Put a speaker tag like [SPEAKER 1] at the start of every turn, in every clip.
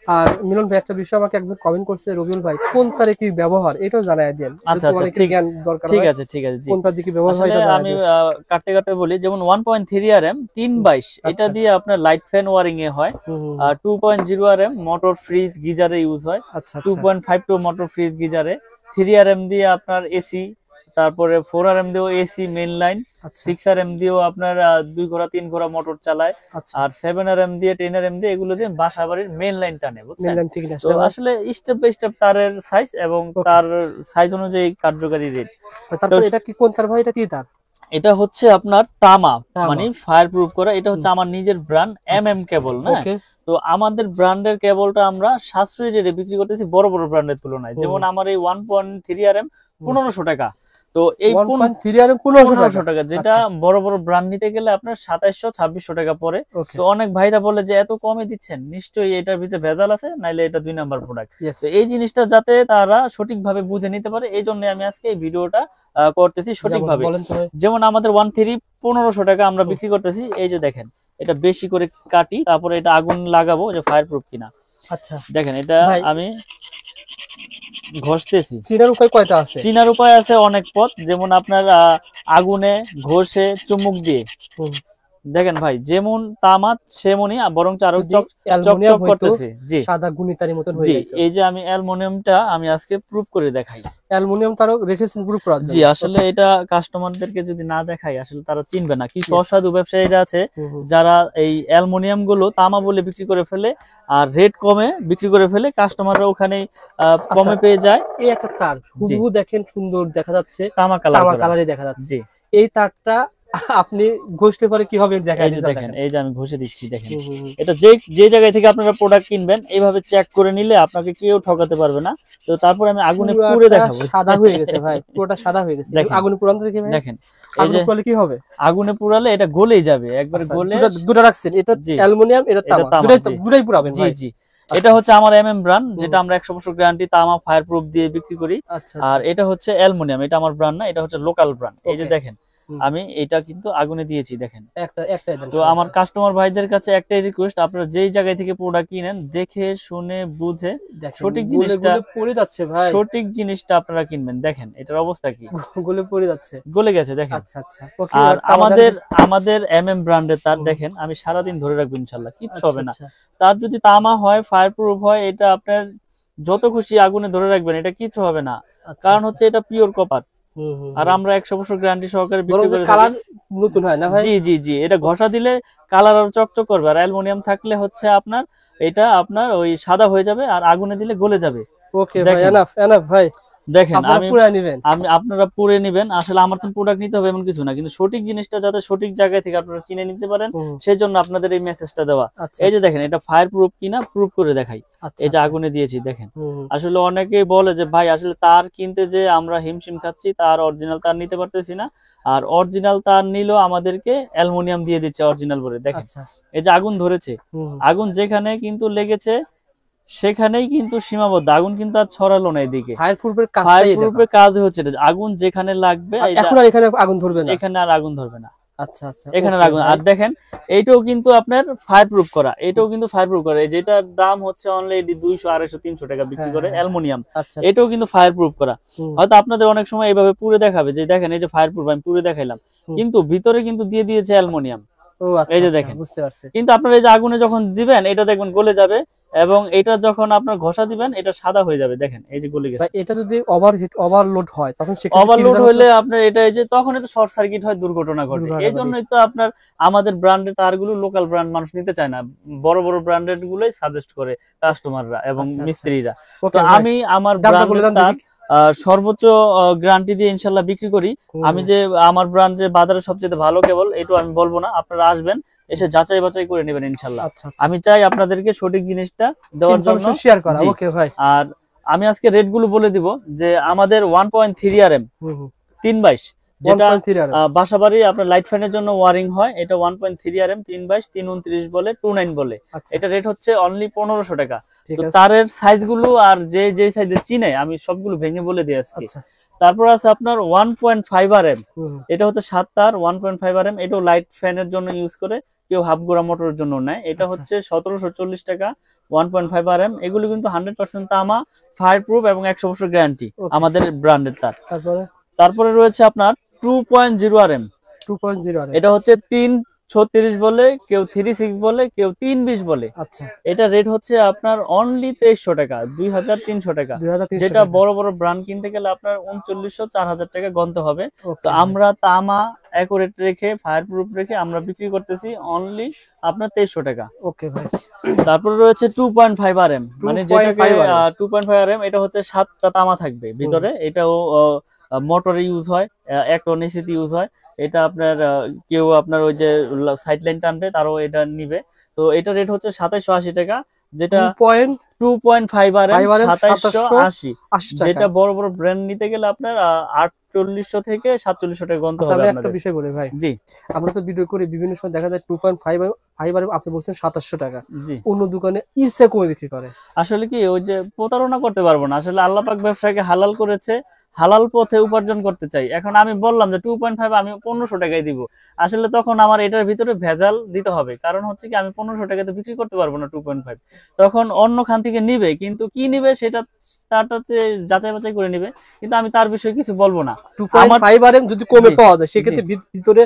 [SPEAKER 1] আর মিলন ভাই একটা বিষয় আমাকে একজন কমেন্ট করছে, রবিউল ভাই কোন তারে কি ব্যবহার এটাও জানায় দেন।
[SPEAKER 2] আচ্ছা আচ্ছা ঠিক
[SPEAKER 1] জ্ঞান দরকার,
[SPEAKER 2] ঠিক আছে ঠিক আছে জি।
[SPEAKER 1] কোন তার দিকে ব্যবহার হয় এটা জানায়
[SPEAKER 2] আমি
[SPEAKER 1] দেন।
[SPEAKER 2] কাটতে কাটতে বলি, যেমন 1.3 RM 322 এটা দিয়ে আপনার লাইট ফ্যান ওয়ারিং এ হয়। 2.0 RM মোটর ফ্রিজ গিজারে ইউজ হয়। 2.52 মোটর ফ্রিজ গিজারে। 3 RM দিয়ে আপনার এসি, তারপরে 4 RM দিয়েও এসি মেইন লাইন, 6 RM দিয়েও আপনার 2 ঘোড়া 3 ঘোড়া মোটর চালায়, আর 7 RM দিয়ে 10 RM দিয়ে এগুলো দিয়ে বাসা বাড়ির মেইন লাইন টানে, বুঝছেন? তো আসলে স্টেপ বাই স্টেপ তারের সাইজ এবং তার সাইজ অনুযায়ী কার্যকারী রেট।
[SPEAKER 1] তারপর এটা কি কোন তার ভাই, এটা কি তার?
[SPEAKER 2] এটা হচ্ছে আপনার তামা, মানে ফায়ার প্রুফ করা। এটা হচ্ছে আমার নিজের ব্র্যান্ড MM কেবল না। তো আমাদের ব্র্যান্ডের কেবলটা আমরা সাশ্রয়ী রেটে বিক্রি করতেছি বড় বড় ব্র্যান্ডের তুলনায়। যেমন আমার এই 1.3 RM 1500 টাকা। তো এই
[SPEAKER 1] 1.3 RM 1500
[SPEAKER 2] টাকা, যেটা বড় বড় ব্র্যান্ড নিতে গেলে আপনার 2700-2600 টাকা পড়ে। তো অনেক ভাইরা বলে যে এত কমে দিচ্ছেন, নিশ্চয়ই এটার ভিতরে ভেজাল আছে, নাইলে এটা 2 নাম্বার প্রোডাক্ট। তো এই জিনিসটা যাতে তারা সঠিকভাবে বুঝে নিতে পারে, এই জন্য আমি আজকে এই ভিডিওটা করতেছি সঠিকভাবে। যেমন আমাদের 1.3 1500 টাকা আমরা বিক্রি করতেছি। এই যে দেখেন, এটা বেশি করে কাটি, তারপরে এটা আগুন লাগাবো যে ফায়ার প্রুফ কিনা।
[SPEAKER 1] আচ্ছা
[SPEAKER 2] দেখেন, এটা আমি ঘষতেছি।
[SPEAKER 1] চিনার উপায় কয়টা আছে?
[SPEAKER 2] চিনার উপায় আছে অনেক পথ, যেমন আপনার আগুনে, ঘষে, চুমুক দিয়ে। দেখেন ভাই, যেমন তামা সেমনই, বরং আরো চকচক করতেছে। জি,
[SPEAKER 1] সাদা গুণিতারির মতন হয়ে
[SPEAKER 2] যায়। এই যে আমি অ্যালুমিনিয়ামটা আমি আজকে প্রুফ করে দেখাই।
[SPEAKER 1] অ্যালুমিনিয়াম তারও রেখেছেন প্রুফ করার জন্য?
[SPEAKER 2] জি, আসলে এটা কাস্টমারদেরকে যদি না দেখাই আসলে তারা চিনবে না। কিছু অসাধু ব্যবসায়ীরা আছে যারা এই অ্যালুমিনিয়াম গুলো তামা বলে বিক্রি করে ফেলে, আর রেট কমে বিক্রি করে ফেলে, কাস্টমাররা ওখানে কমে পেয়ে যায়।
[SPEAKER 1] এই একটা তার হুবহু দেখেন, সুন্দর দেখা যাচ্ছে,
[SPEAKER 2] তামা কালারে
[SPEAKER 1] দেখা যাচ্ছে। জি, এই তারটা আপনি ঘষলে পরে কি হবে দেখা যায়।
[SPEAKER 2] দেখেন, এই যে আমি ঘষে দিচ্ছি। দেখেন, এটা যে জায়গা থেকে আপনারা প্রোডাক্ট কিনবেন এইভাবে চেক করে নিলে আপনাকে কেউ ঠকাতে পারবে না। তো তারপর আমি আগুনে পুড়ে দেখাবো।
[SPEAKER 1] সাদা হয়ে গেছে ভাই, পুরোটা সাদা হয়ে গেছে। আগুনে পুরানো দেখি ভাই। দেখেন, আগুনে পুরালে কি হবে?
[SPEAKER 2] আগুনে পুরালে এটা গলেই যাবে, একবার গলে।
[SPEAKER 1] দুটো রাখছেন, এটা অ্যালুমিনিয়াম, এটা তামা, দুটোই পুরাবেন ভাই? জি জি।
[SPEAKER 2] এটা হচ্ছে আমার MM ব্র্যান্ড, যেটা আমরা 100 বছর গ্যারান্টি তামা ফায়ার প্রুফ দিয়ে বিক্রি করি। আর এটা হচ্ছে অ্যালুমিনিয়াম, এটা আমার ব্র্যান্ড না, এটা হচ্ছে লোকাল ব্র্যান্ড। এই যে দেখেন, আমি এটা কিন্তু আগুনে দিয়েছি। দেখেন, তো আমার কাস্টমার ভাইদের কাছে একটাই রিকোয়েস্ট, আপনারা যেই জায়গায় থেকে প্রোডাক্ট কিনেন দেখে শুনে বুঝে সঠিক জিনিসটা
[SPEAKER 1] পড়ে যাচ্ছে ভাই,
[SPEAKER 2] সঠিক জিনিসটা আপনারা কিনবেন। দেখেন এটার অবস্থা কি,
[SPEAKER 1] গলে পড়ে যাচ্ছে,
[SPEAKER 2] গলে গেছে। দেখেন,
[SPEAKER 1] আচ্ছা আচ্ছা।
[SPEAKER 2] আর আমাদের MM ব্র্যান্ডের তার দেখেন, আমি সারাদিন ধরে রাখবো ইনশাআল্লাহ, কিচ্ছু হবে না। তার যদি তামা হয়, ফায়ার প্রুফ হয়, এটা আপনার যত খুশি আগুনে ধরে রাখবেন, এটা কিচ্ছু হবে না, কারণ হচ্ছে এটা পিওর কপার। আর আমরা 100 বছর গ্যারান্টি সহকারে বিক্রি করে
[SPEAKER 1] কালার নতুন হয় না ভাই?
[SPEAKER 2] জি জি জি, এটা ঘষা দিলে কালার আর চকচক করবে। আর অ্যালুমিনিয়াম থাকলে হচ্ছে আপনার এটা আপনার ওই সাদা হয়ে যাবে, আর আগুনে দিলে গলে যাবে।
[SPEAKER 1] ওকে ভাই, এনাফ ভাই। দেখেন,
[SPEAKER 2] আপনারা পুরে নেবেন। আসলে আমার তো প্রোডাক্ট নিতে হবে এমন কিছু না, কিন্তু সঠিক জিনিসটা যাতে সঠিক জায়গা থেকে আপনারা চিনে নিতে পারেন, সেই জন্য আপনাদের এই মেসেজটা দেওয়া। এই যে দেখেন, এটা ফায়ার প্রুফ কিনা প্রুফ করে দেখাই। এই যে আগুনে দিয়েছি, দেখেন। আসলে অনেকেই বলে যে ভাই আসলে তার কিনতে যে আমরা হিমশিম খাচ্ছি, তার অরিজিনাল তার নিতে পারতেছি না, আর অরিজিনাল তার নিলেও আমাদেরকে অ্যালুমিনিয়াম দিয়ে দিচ্ছে অরিজিনাল বলে। দেখেন, এই যে আগুন ধরেছে, আগুন যেখানে কিন্তু লেগেছে সেখানেই কিন্তু সীমাবদ্ধ, আগুন কিন্তু আর ছড়ালো না এদিকে।
[SPEAKER 1] ফায়ার প্রুফের
[SPEAKER 2] কাজ হচ্ছে আগুন যেখানে লাগবে,
[SPEAKER 1] এখন আর এখানে আগুন ধরবে না,
[SPEAKER 2] এখানে আর আগুন ধরবে না।
[SPEAKER 1] আচ্ছা আচ্ছা,
[SPEAKER 2] এখানে আগুন। আর দেখেন, এইটাও কিন্তু আপনার ফায়ার প্রুফ করা, এটাও কিন্তু ফায়ার প্রুফ করা। যেটার দাম হচ্ছে অলরেডি 200, 250, 300 টাকা বিক্রি করে অ্যালুমিনিয়াম, এটাও কিন্তু ফায়ার প্রুফ করা। হয়তো আপনাদের অনেক সময় এইভাবে পুরে দেখাবে যে দেখেন এই যে ফায়ার প্রুফ আমি পুরে দেখাইলাম, কিন্তু ভিতরে কিন্তু দিয়ে দিয়েছে অ্যালুমিনিয়াম। এই যে দেখেন, বুঝতে পারছেন। কিন্তু আপনারা এই যে আগুনে যখন দিবেন, এটা দেখবেন গলে যাবে, এবং এটা যখন আপনার ঘষা দিবেন এটা সাদা হয়ে যাবে। দেখেন, এই যে গলে গেছে।
[SPEAKER 1] এটা যদি ওভারলোড হয়, তখন
[SPEAKER 2] ওভারলোড হলে আপনার এটা এই যে তখন তো শর্ট সার্কিট হয়, দুর্ঘটনা ঘটে। এই জন্যই তো আপনার আমাদের ব্র্যান্ডের তারগুলো লোকাল ব্র্যান্ড মানুষ নিতে চায় না, বড় বড় ব্র্যান্ডেড গুলোই সাজেস্ট করে কাস্টমাররা এবং মিস্ত্রিরা। তো আমি আমার ব্র্যান্ডের তার সর্বোচ্চ গ্যারান্টি দিয়ে ইনশাল্লাহ বিক্রি করি। আমি যে আমার ব্র্যান্ড যে বাজারে সবচেয়ে ভালো কেবল, এটা আমি বলবো না, আপনারা আসবেন, এসে যাচাই বাছাই করে নেবেন ইনশাল্লাহ। আমি চাই আপনাদেরকে সঠিক জিনিসটা দেওয়ার জন্য শেয়ার করা। ওকে ভাই, আর আমি আজকে রেট গুলো বলে দিব যে আমাদের 1.3 RM 322, যেটা বাসাবাড়ি আপনার লাইট ফ্যানের জন্য ওয়ারিং হয়, এটা 1.3 RM 322 329 বলে 29 বলে। এটা রেট হচ্ছে অনলি 1500 টাকা। তো তারের সাইজ গুলো আর যে সাইজে চিনে আমি সবগুলো ভেঙে বলে দিই আজকে। তারপর আছে আপনার 1.5 RM, এটা হচ্ছে 7 তার 1.5 RM, এটাও লাইট ফ্যানের জন্য ইউজ করে, কেউ হাফ গোড়া মোটরের জন্য নেয়। এটা হচ্ছে 1740 টাকা 1.5 RM। এগুলো কিন্তু 100% তামা, ফায়ার প্রুফ এবং 100 বছর গ্যারান্টি আমাদের ব্র্যান্ডের তার। তারপরে রয়েছে আপনার 2.0 RM,
[SPEAKER 1] 2.0 RM,
[SPEAKER 2] এটা হচ্ছে 336 বলে, কেউ 36 বলে, কেউ 320 বলে।
[SPEAKER 1] আচ্ছা,
[SPEAKER 2] এটা রেট হচ্ছে আপনার অনলি 2300 টাকা, 2300 টাকা, যেটা বড় বড় ব্র্যান্ড কিনতে গেলে আপনার 3900 4000 টাকা গন্তে হবে। তো আমরা তামা অ্যাকুরেট রেখে, ফায়ার প্রুফ রেখে আমরা বিক্রি করতেছি অনলি আপনার 2300 টাকা।
[SPEAKER 1] ওকে ভাই।
[SPEAKER 2] তারপরে রয়েছে 2.5 RM, মানে যেটাকে 2.5 RM, এটা হচ্ছে 7টা তামা থাকবে ভিতরে। এটাও মোটরে ইউজ হয়, ইলেকট্রনিক্সে ইউজ হয়। এটা আপনার কেউ আপনার ওই যে সাইড লাইন টানবে তারও এটা নিবে। তো এটা রেট হচ্ছে 2780 টাকা, যেটা 2.5 RM 2780, যেটা বড় বড় ব্র্যান্ড নিতে গেলে আপনার 4800 থেকে 4700 টাকা গন্তে হবে।
[SPEAKER 1] একটা বিষয় বলি ভাই,
[SPEAKER 2] জি,
[SPEAKER 1] আমরা তো ভিডিও করি, বিভিন্ন সময় দেখা যায় 2.5 RM আপনি বলছেন 2700 টাকা,
[SPEAKER 2] জি,
[SPEAKER 1] অন্য দোকানে ইরসে কমে বিক্রি করে।
[SPEAKER 2] আসলে কি ওই যে প্রতারণা করতে পারবো না, আসলে আল্লাহ পাক ব্যবসাকে হালাল করেছে, হালাল পথে উপার্জন করতে চাই। এখন আমি বললাম যে 2.5 আমি 1500 টাকায় দিব, আসলে তখন আমার এটার ভিতরে ভেজাল দিতে হবে, কারণ হচ্ছে কি আমি 1500 টাকাতে বিক্রি করতে পারবো না 2.5। তখন অন্য খান থেকে নিবে, কিন্তু কি নিবে সেটা তারটাতে যাচাই বাছাই করে নিবে, কিন্তু আমি তার বিষয়ে কিছু বলবো না।
[SPEAKER 1] 2.5 RM যদি কমে পাওয়া যায়, সেক্ষেত্রে ভিতরে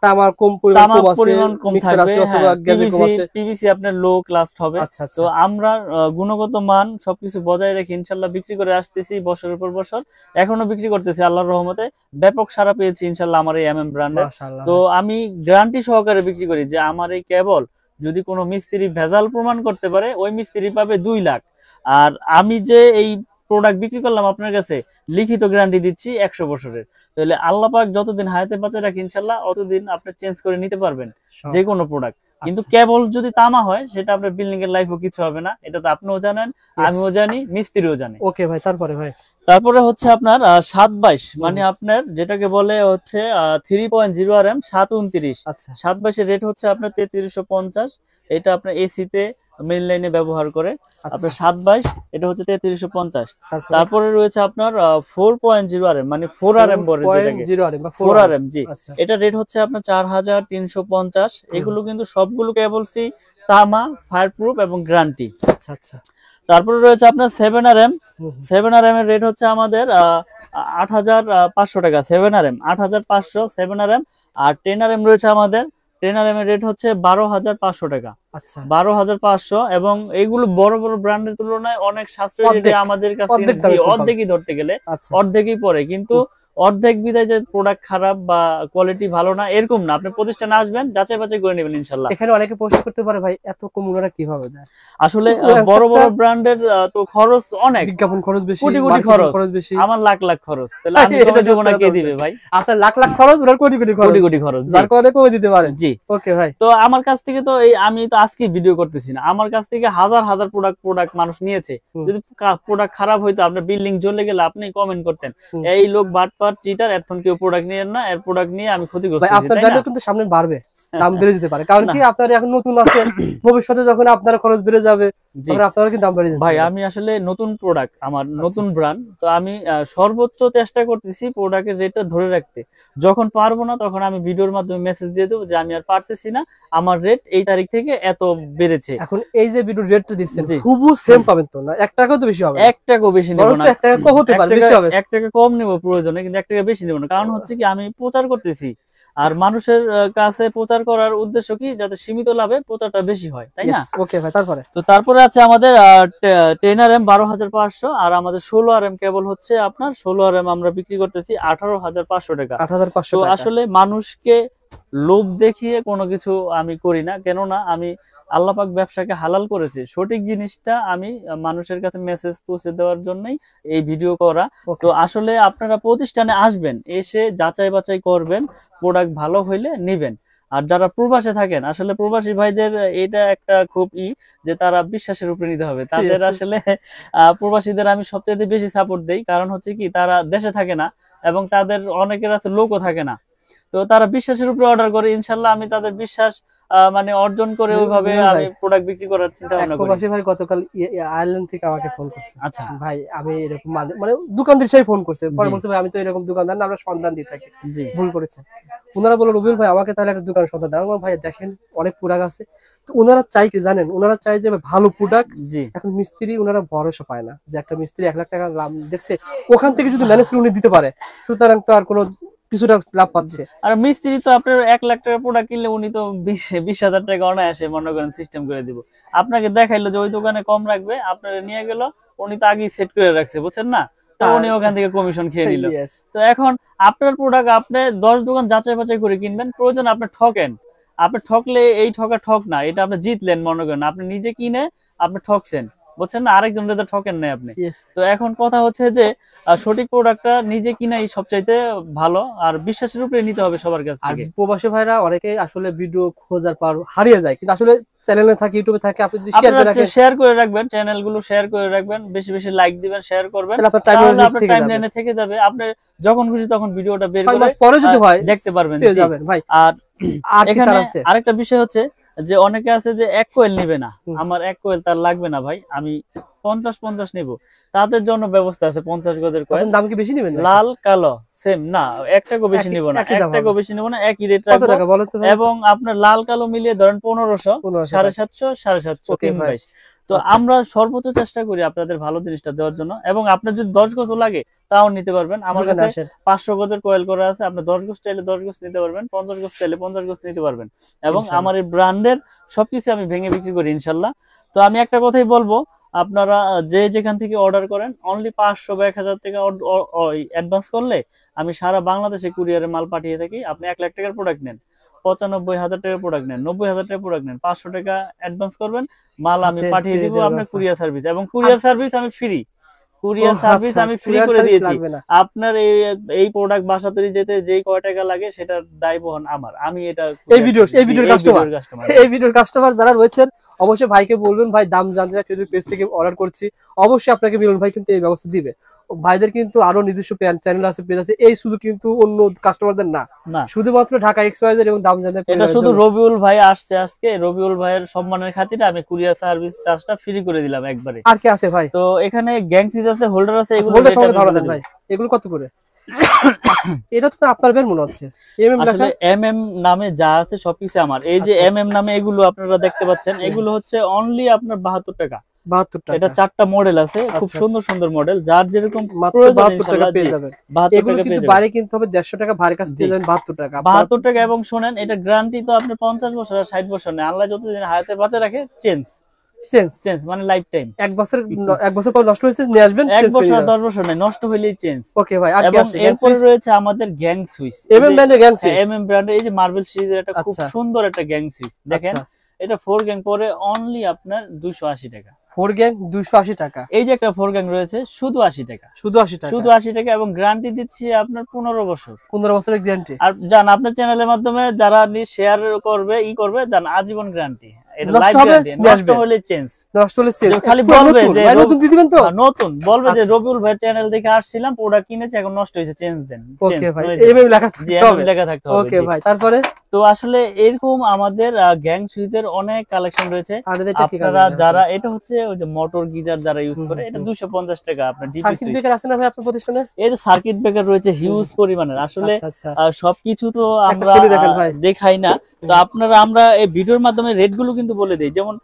[SPEAKER 1] তামার পরিমাণ কম থাকবে, অথবা গ্যাজেট কম আছে,
[SPEAKER 2] পিভিসি আপনার লো ক্লাস হবে। তো আমরা গুণগত মান সবকিছু বজায় রেখে ইনশাআল্লাহ বিক্রি করে আসতেছি বছরের পর বছর, এখনো বিক্রি করতেছি আল্লাহর রহমতে। ব্যাপক সাড়া পেয়েছি ইনশাআল্লাহ আমার এই MM ব্র্যান্ডের। তো আমি গ্যারান্টি সহকারে বিক্রি করি যে আমার এই কেবল যদি কোনো মিস্ত্রি ভেজাল প্রমাণ করতে পারে, ওই মিস্ত্রি পাবে 2 লাখ। আর আমি যে এই প্রোডাক্ট বিক্রি করলাম আপনার কাছে, লিখিত গ্যারান্টি দিচ্ছি 100 বছরের। তাহলে আল্লাহ পাক যতদিন হায়াতে বাঁচিয়ে রাখে ইনশাআল্লাহ অতদিন আপনি চেঞ্জ করে নিতে পারবেন যে কোনো প্রোডাক্ট। কিন্তু কেবল যদি তামা হয়, সেটা আপনার বিল্ডিং এর লাইফও কিছু হবে না, এটা তো আপনিও জানেন, আমিও জানি, মিস্ত্রিও জানে।
[SPEAKER 1] ওকে ভাই,
[SPEAKER 2] তারপরে হচ্ছে আপনার 722, মানে আপনার যেটাকে বলে হচ্ছে 3.0 RM 729। 722 এর রেট হচ্ছে আপনার 3350। এটা আপনার এসিতে মেইন লাইনে ব্যবহার করে আপনার 722, এটা হচ্ছে 3350। তারপরে রয়েছে আপনার 4.0 RM, মানে 4 RM বলে যেটাকে 4 RM, জি, এটা রেট হচ্ছে আপনার 4350। এগুলো কিন্তু সবগুলো কেবলসি তামা, ফায়ার প্রুফ এবং গ্যারান্টি। তারপরে রয়েছে আপনার 7 RM। 7 RM এর রেট হচ্ছে আমাদের 8500 টাকা, 7 RM 8500 7 RM। আর 10 RM রয়েছে আমাদের, 10 RM এর রেট হচ্ছে 12500 টাকা, 12500। এবং এইগুলো বড় বড় ব্র্যান্ডের তুলনায় অনেক সাশ্রয়ী রেটে আমাদের কাছে, অর্ধেকই ধরতে গেলে অর্ধেকই পড়ে। কিন্তু অর্ধেক বিদায় যে প্রোডাক্ট খারাপ বা কোয়ালিটি ভালো না এরকম না, আপনি প্রতিষ্ঠানে আসবেন, যাচাই বাছাই করে নেবেন ইনশাআল্লাহ।
[SPEAKER 1] এখানে অনেকে প্রশ্ন করতে পারে ভাই এত কম ওনারা কিভাবে দেয়?
[SPEAKER 2] আসলে বড় বড় ব্র্যান্ডের তো খরচ অনেক,
[SPEAKER 1] বিজ্ঞাপন খরচ বেশি,
[SPEAKER 2] কোটি কোটি খরচ বেশি, আমার লাখ লাখ খরচ, তাহলে আমি কমে দেব না, কে দিবে ভাই?
[SPEAKER 1] আচ্ছা, লাখ লাখ খরচ, ওনার কোটি কোটি খরচ, যার কারণে কমে দিতে পারেন।
[SPEAKER 2] জি, ওকে ভাই। তো আমার কাছ থেকে তো এই আমি তো আজকে ভিডিও করতেছি না, আমার কাছ থেকে হাজার হাজার প্রোডাক্ট মানুষ নিয়েছে। যদি প্রোডাক্ট খারাপ হইতো, আপনার বিল্ডিং জ্বলে গেলে আপনি কমেন্ট করতেন এই লোক বাটপার চিটার, এখন কেউ প্রোডাক্ট নিয়েন না, এর প্রোডাক্ট নিয়ে আমি ক্ষতিগ্রস্ত হই।
[SPEAKER 1] আপনার ব্র্যান্ডও কিন্তু সামনে বাড়বে, দাম বেড়ে যেতে পারে, কারণ কি আপনারা এখন নতুন আছেন, ভবিষ্যতে যখন আপনার খরচ বেড়ে যাবে তখন আপনারা কিন্তু দাম বেড়ে যাবে।
[SPEAKER 2] ভাই আমি আসলে নতুন প্রোডাক্ট, আমার নতুন ব্র্যান্ড, তো আমি সর্বোচ্চ চেষ্টা করতেছি প্রোডাক্টের রেটটা ধরে রাখতে। যখন পারবো না তখন আমি ভিডিওর মাধ্যমে মেসেজ দিয়ে দেবো যে আমি আর পারতেছি না, আমার রেট এই তারিখ থেকে এত বেড়েছে।
[SPEAKER 1] এখন এই যে ভিডিওর রেটটা দিচ্ছেন খুবই সেম পাবেন তো না, 1 টাকাও তো বেশি হবে?
[SPEAKER 2] 1 টাকাও বেশি নেব না,
[SPEAKER 1] 1 টাকা কম হতে পারে, বেশি হবে,
[SPEAKER 2] 1 টাকা কম নেব প্রয়োজনে, কিন্তু 1 টাকা বেশি নেব না। কারণ হচ্ছে কি আমি প্রচার করতেছি, আর মানুষের কাছে প্রচার করার উদ্দেশ্য কি, যাতে সীমিত লাভে প্রচারটা বেশি হয়, তাই না?
[SPEAKER 1] ওকে ভাই।
[SPEAKER 2] তারপরে আছে আমাদের 10 RM 12500, আর আমাদের 16 RM কেবল হচ্ছে আপনার 16 RM আমরা বিক্রি করতেছি 18500 টাকা।
[SPEAKER 1] 18500
[SPEAKER 2] তো
[SPEAKER 1] টাকা।
[SPEAKER 2] আসলে মানুষকে লোভ দেখিয়ে কোনো কিছু আমি করি না, কেননা আমি আল্লাহ পাক ব্যবসাকে হালাল করেছে, সঠিক জিনিসটা আমি মানুষের কাছে মেসেজ পৌঁছে দেওয়ার জন্যই এই ভিডিও করা। তো আসলে আপনারা প্রতিষ্ঠানে আসবেন, এসে যাচাই বাছাই করবেন, প্রোডাক্ট ভালো হইলে নিবেন। আর যারা প্রবাসে থাকেন, আসলে প্রবাসী ভাইদের এটা একটা খুব যে তারা বিশ্বাসের উপরে নিতে হবে তাদের। আসলে প্রবাসীদের আমি সবচেয়ে বেশি সাপোর্ট দেই, কারণ হচ্ছে কি তারা দেশে থাকে না এবং তাদের অনেকের আছে লোকও থাকে না, তো তারা বিশ্বাসের উপরে অর্ডার করে। ইনশাল্লাহ আমি তাদের বিশ্বাস মানে অর্জন করে ওইভাবে আমি প্রোডাক্ট বিক্রি করার চিন্তা ভাবনা করি।
[SPEAKER 1] প্রবাসী ভাই গতকাল আয়ারল্যান্ড থেকে আমাকে ফোন করছে।
[SPEAKER 2] আচ্ছা
[SPEAKER 1] ভাই আমি এরকম মানে দোকানদার সেই ফোন করছে, পরে বলছে ভাই আমি তো এরকম দোকানদার না, আমরা সন্ধান দিয়ে থাকি, ভুল করেছে। ওনারা বলল রবিউল ভাই আমাকে তাহলে একটা দোকানের সন্ধান দেন। ভাই দেখেন অনেক প্রোডাক্ট আছে, তো ওনারা চাই কি জানেন, ওনারা চাই যে ভালো প্রোডাক্ট। এখন মিস্ত্রি ওনারা ভরসা পায় না যে একটা মিস্ত্রি 1 লাখ টাকা লাভ দেখছে, ওখান থেকে যদি ম্যানেজ করে উনি দিতে পারে, সুতরাং তো আর কোনো কিছুটা লাভ পাচ্ছে।
[SPEAKER 2] আর মিস্ত্রি তো আপনার 1 লাখ টাকার প্রোডাক্ট কিনলে উনি তো 20,000 টাকা অনায়াসে মনে করেন সিস্টেম করে দিব। আপনাকে দেখাইলো যে ওই দোকানে কম রাখবে, আপনারা নিয়ে গেল, উনি তো আগেই সেট করে রাখছে, বুঝছেন না, তো উনি ওখান থেকে কমিশন খেয়ে নিল। তো এখন আপনার প্রোডাক্ট আপনি 10 দোকান যাচাই বাছাই করে কিনবেন, প্রয়োজন আপনি ঠকেন, আপনি ঠকলে এই ঠক না, এটা আপনি জিতলেন মনে করেন, আপনি নিজে কিনে আপনি ঠকছেন, বুঝছেন না, আরেকজনের তো ঠকেন নাই আপনি। তো এখন কথা হচ্ছে যে সঠিক প্রোডাক্টটা নিজে কিনাই সবচাইতে ভালো, আর বিশ্বাসের উপরে নিতে হবে সবার কাছ থেকে।
[SPEAKER 1] প্রবাসী ভাইরা অনেকে আসলে ভিডিও খোঁজার পর হারিয়ে যায়, কিন্তু আসলে চ্যানেলে থাকে, ইউটিউবে থাকে, আপনি যদি
[SPEAKER 2] শেয়ার করে রাখবেন, চ্যানেলগুলো শেয়ার করে রাখবেন, বেশি বেশি লাইক দিবেন, শেয়ার করবেন, তাহলে আপনার টাইমলাইনে থেকে যাবে, আপনি যখন খুশি তখন ভিডিওটা বের করে
[SPEAKER 1] পরে যদি হয়
[SPEAKER 2] দেখতে পারবেন
[SPEAKER 1] ভাই।
[SPEAKER 2] আর এখানে আরেকটা বিষয় হচ্ছে যে অনেকে আছে যে 1 কোয়েল নিবে না, আমার 1 কোয়েল তার লাগবে না ভাই, আমি 50 নিব, তাদের জন্য ব্যবস্থা আছে। 50 গজের কোয়েল, দাম কি বেশি নেবেন? লাল কালো সেম না, 1 টাকা বেশি নিব না, 1 টাকা বেশি নিব না, একই রেট রাখবো। এবং আপনার লাল কালো মিলিয়ে ধরেন 1500, 750, 750, 322। তো আমরা সর্বোচ্চ চেষ্টা করি আপনাদের ভালো জিনিসটা দেওয়ার জন্য। এবং আপনার যদি 10 গজ লাগে তাও নিতে পারবেন, আমার কাছে 500 গজের কোয়েল করা আছে, আপনি 10 গজ চাইলে 10 গজ নিতে পারবেন, 50 গজ চাইলে 50 গজ নিতে পারবেন। এবং আমার এই ব্র্যান্ডের সবকিছু আমি ভেঙে বিক্রি করি ইনশাল্লাহ। তো আমি একটা কথাই বলবো, আপনারা যে যেখান থেকে অর্ডার করেন অনলি 500 বা 1000 টাকা অ্যাডভান্স করলে আমি সারা বাংলাদেশে কুরিয়ারে মাল পাঠিয়ে থাকি। আপনি 1 লাখ টাকার প্রোডাক্ট নেন, 95,000 টাকার প্রোডাক্ট নেন, 90,000 টাকার প্রোডাক্ট নেন, 500 টাকা অ্যাডভান্স করবেন, মাল আমি পাঠিয়ে দিব আপনার কুরিয়ার সার্ভিস। এবং কুরিয়ার সার্ভিস আমি ফ্রি, কুরিয়ার সার্ভিস আমি ফ্রি করে দিয়েছি। আপনার এই প্রোডাক্ট বাসা তৈরি যেতে যেই কয় টাকা লাগে সেটার দায় বহন আমার, আমি এটা এই ভিডিওর কাস্টমার যারা রয়েছেন অবশ্যই ভাইকে বলবেন, ভাই দাম জানতে চাই ফেসবুক পেজ থেকে অর্ডার করছি, অবশ্যই আপনাকে মিলন ভাই কিন্তু এই ব্যবস্থা দিবে। ভাইদের কিন্তু আরো নিজস্ব চ্যানেল আছে, পেজ আছে, এই শুধু কিন্তু অন্য কাস্টমারদের না, শুধুমাত্র ঢাকা এক্সওয়াইজেড এবং দাম জানতে। এটা শুধু রবিউল ভাই আসছে আজকে, রবিউল ভাইয়ের সম্মানের খাতিরে আমি কুরিয়ার সার্ভিস চার্জটা ফ্রি করে দিলাম একবারে। আর কি আছে ভাই? তো এখানে গ্যাং সুইচ আছে, হোল্ডার আছে, এগুলো ধরা দেন ভাই, এগুলো কত করে? এটা তো আপনার বের মনে হচ্ছে আসলে এমএম নামে যা আছে সবকিছু আমার। এই যে এমএম নামে এগুলো আপনারা দেখতে পাচ্ছেন, এগুলো হচ্ছে অনলি আপনার 72 টাকা। 72 টাকা। এটা 4টা মডেল আছে, খুব সুন্দর সুন্দর মডেল, যার যেরকম প্রয়োজন ইনশাআল্লাহ পেয়ে যাবেন। 72 টাকা কিন্তু বাইরে কিনতে হবে 150 টাকা, ভারী কাছে পেয়ে যাবেন 72 টাকা। 72 টাকা। এবং শুনেন, এটা গ্যারান্টি তো আপনার 50 বছর আর 60 বছর না, আল্লাহ যতদিন হায়াতে বাঁচা রাখে চেঞ্জ মানে লাইফ টাইম। 1 বছর পর নষ্ট হয়েছে নিয়ে আসবেন, 1 বছর আর 10 বছর নাই, নষ্ট হইলেই চেঞ্জ। ওকে ভাই। আর কি আছে? এরপরে রয়েছে আমাদের গ্যাং সুইচ, এমএম ব্র্যান্ডের গ্যাং সুইচ, এমএম ব্র্যান্ডের এই যে মার্বেল সিরিজের একটা খুব সুন্দর একটা গ্যাং সুইচ দেখেন। এটা 4 গ্যাং পরে অনলি আপনার 280 টাকা। 4 গ্যাং 280 টাকা। এই যে একটা 4 গ্যাং রয়েছে শুধু 80 টাকা, শুধু 80 টাকা, শুধু 80 টাকা। এবং গ্যারান্টি দিচ্ছি আপনার 15 বছর, 15 বছরের গ্যারান্টি। আর জান আপনার চ্যানেলের মাধ্যমে যারা শেয়ার করবে করবে, জান আজীবন গ্যারান্টি। এটা লাইফ গ্যারান্টি, নষ্ট হলে চেঞ্জ, নষ্ট হলে চেঞ্জ। খালি বলবে যে নতুন দিয়ে দিবেন তো, নতুন বলবে যে রবিউল ভাই চ্যানেল দেখে আসছিলাম, প্রোডাক্ট কিনেছি, এখন নষ্ট হয়েছে, চেঞ্জ দেন। ওকে ভাই, এইভাবে লেখা থাকতে হবে, লেখা থাকতে হবে। ওকে ভাই। তারপরে তো আসলে এরকম আমাদের গ্যাং সুইচের অনেক কালেকশন রয়েছে। আপনারা যারা, এটা হচ্ছে ওই যে মোটর গিজার যারা ইউজ করে, এটা 250 টাকা। আপনার সার্কিট ব্রেকার আছে না ভাই আপনার প্রতিষ্ঠানে? এই যে সার্কিট ব্রেকার রয়েছে হিউজ পরিমাণের। আসলে সবকিছু তো আমরা দেখাই না, তো আপনারা আমরা এই ভিডিওর মাধ্যমে রেট গুলো কিন্তু বলে দেই। যেমন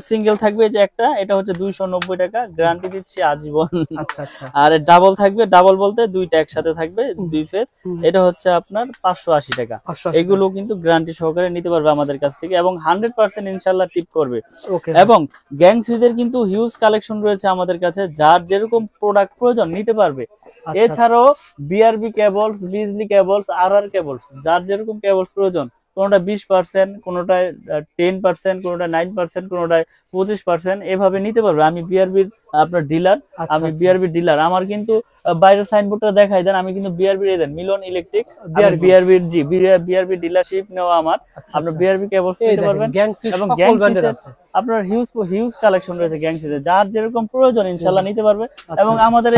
[SPEAKER 2] সিঙ্গেল থাকবে যে একটা, এটা হচ্ছে 290 টাকা, গ্যারান্টি দিচ্ছি আজীবন। আচ্ছা আচ্ছা। আর ডাবল থাকবে, ডাবল বলতে দুইটা একসাথে থাকবে, 2 ফেজ, এটা হচ্ছে আপনার 580 টাকা। এগুলো কিন্তু গ্যারান্টি সহকারে নিতে পারবে আমাদের কাছ থেকে, এবং 100% ইনশাআল্লাহ টিপ করবে। এবং গ্যাং সুইচের কিন্তু হিউজ কালেকশন রয়েছে আমাদের কাছে, যার যেরকম প্রোডাক্ট প্রয়োজন নিতে পারবে। এছাড়াও বিআরবি কেবলস, বিজলি কেবলস, আরআর কেবলস, যার যেরকম কেবলস প্রয়োজন, কোনটা 20%, কোনটায় 10%, কোনটা 9%, কোনটায় 25%, এভাবে নিতে পারবে। আমি বিআরবির আপনার ডিলার,
[SPEAKER 1] আচ্ছা,
[SPEAKER 2] আমি
[SPEAKER 1] আচ্ছা।
[SPEAKER 2] BRB dealer. আমার কিন্তু বাইরের সাইনবোর্ডটা দেখাই দেন, আমি কিন্তু বিআরবি দেন মিলন ইলেকট্রিক,
[SPEAKER 1] BRB
[SPEAKER 2] বিআরবির জি বিআরবি ডিলারশিপ নেওয়া আমার।
[SPEAKER 1] আচ্ছা,
[SPEAKER 2] আপনার
[SPEAKER 1] আচ্ছা।
[SPEAKER 2] বিআরবি কেবলস
[SPEAKER 1] এই
[SPEAKER 2] নিতে
[SPEAKER 1] দেখেন,
[SPEAKER 2] পারবেন
[SPEAKER 1] গ্যাং সুইচ
[SPEAKER 2] এবং
[SPEAKER 1] সকল
[SPEAKER 2] গ্যাং
[SPEAKER 1] ব্র্যান্ডের
[SPEAKER 2] সুইচের
[SPEAKER 1] আছে।
[SPEAKER 2] আপনার হিউজ কালেকশন রয়েছে গ্যাং সুইচের, যার যেরকম প্রয়োজন ইনশাআল্লাহ নিতে পারবে।
[SPEAKER 1] আচ্ছা,
[SPEAKER 2] এবং
[SPEAKER 1] আচ্ছা।
[SPEAKER 2] আমাদের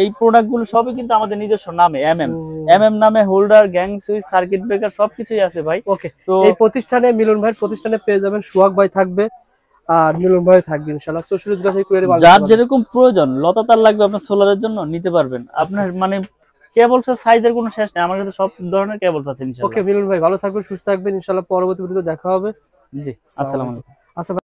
[SPEAKER 2] এই প্রোডাক্ট গুলো সবই কিন্তু আমাদের নিজস্ব নামে,
[SPEAKER 1] হুম।
[SPEAKER 2] এমএম নামে, holder, gang switch, circuit breaker সবকিছুই আছে ভাই।
[SPEAKER 1] ওকে,
[SPEAKER 2] তো
[SPEAKER 1] এই প্রতিষ্ঠানে মিলন ভাইয়ের প্রতিষ্ঠানে পেয়ে যাবেন, সোহাগ ভাই থাকবে আর মিলন ভাই থাকবে ইনশাআল্লাহ। 64 জেলা থেকে কুরিয়ারে মাল নিতে
[SPEAKER 2] যার
[SPEAKER 1] পারবেন।
[SPEAKER 2] যেরকম প্রয়োজন, লতা তার লাগবে আপনার সোলারের জন্য নিতে পারবেন। আপনার
[SPEAKER 1] আচ্ছা।
[SPEAKER 2] মানে কেবলস এর সাইজের কোনো শেষ নেই, আমার কাছে সব ধরনের কেবলস আছে
[SPEAKER 1] ওকে
[SPEAKER 2] ইনশাআল্লাহ।
[SPEAKER 1] মিলন ভাই, ভালো থাকবেন, সুস্থ থাকবেন, ইনশাআল্লাহ পরবর্তী ভিডিওতে দেখা হবে।
[SPEAKER 2] জি,
[SPEAKER 1] আসসালামু
[SPEAKER 2] আসসালামু
[SPEAKER 1] আলাইকুম।
[SPEAKER 2] আলাইকুম।
[SPEAKER 1] আচ্ছা।